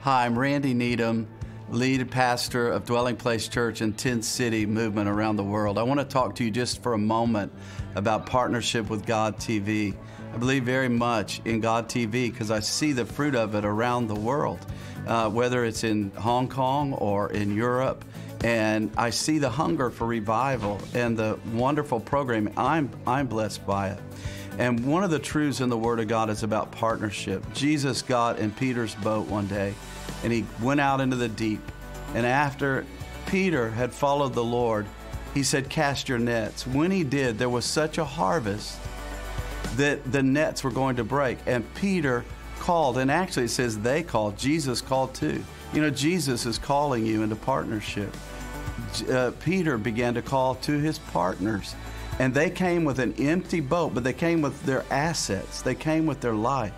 Hi, I'm Randy Needham, lead pastor of Dwelling Place Church and 10 City Movement around the world. I want to talk to you just for a moment about partnership with God TV. I believe very much in God TV because I see the fruit of it around the world, whether it's in Hong Kong or in Europe. And I see the hunger for revival and the wonderful programming. I'm blessed by it. And one of the truths in the Word of God is about partnership. Jesus got in Peter's boat one day, and he went out into the deep. And after Peter had followed the Lord, he said, "Cast your nets." When he did, there was such a harvest that the nets were going to break. And Peter called, and actually it says they called. Jesus called too. You know, Jesus is calling you into partnership. Peter began to call to his partners. And they came with an empty boat, but they came with their assets. They came with their life.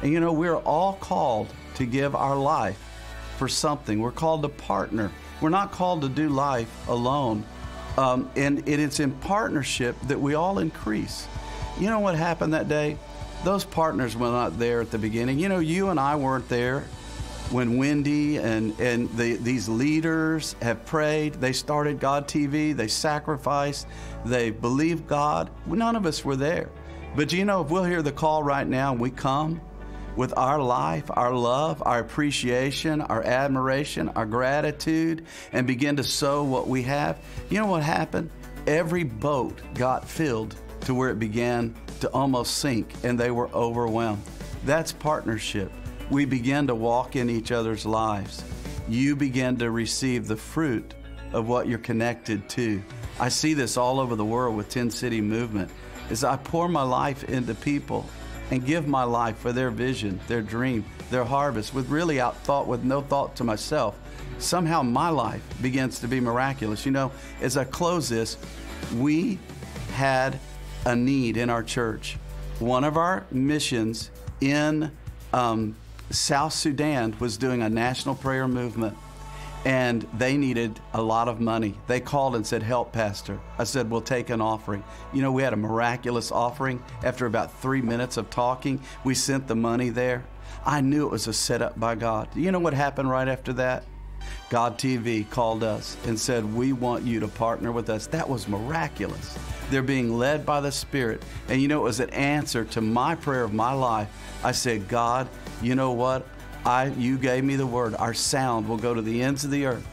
And you know, we're all called to give our life for something. We're called to partner. We're not called to do life alone. And it's in partnership that we all increase. You know what happened that day? Those partners were not there at the beginning. You know, you and I weren't there when Wendy and these leaders have prayed. They started God TV, they sacrificed, they believed God. None of us were there. But you know, if we'll hear the call right now and we come with our life, our love, our appreciation, our admiration, our gratitude, and begin to sow what we have, you know what happened? Every boat got filled to where it began to almost sink, and they were overwhelmed. That's partnership. We begin to walk in each other's lives. You begin to receive the fruit of what you're connected to. I see this all over the world with 10 City Movement. As I pour my life into people and give my life for their vision, their dream, their harvest, with no thought to myself, somehow my life begins to be miraculous. You know, as I close this, we had a need in our church. One of our missions in South Sudan was doing a national prayer movement, and they needed a lot of money. They called and said, "Help, Pastor." I said, "We'll take an offering." You know, we had a miraculous offering. After about 3 minutes of talking, we sent the money there. I knew it was a setup by God. You know what happened right after that? God TV called us and said, "We want you to partner with us." That was miraculous. They're being led by the Spirit. And you know, it was an answer to my prayer of my life. I said, "God, you know what? You gave me the word. Our sound will go to the ends of the earth."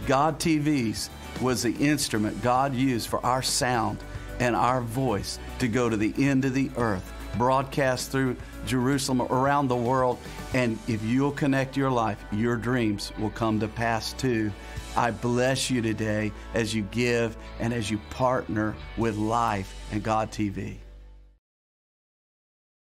God TVs was the instrument God used for our sound and our voice to go to the end of the earth, broadcast through Jerusalem, around the world. And if you'll connect your life, your dreams will come to pass too. I bless you today as you give and as you partner with life and God TV.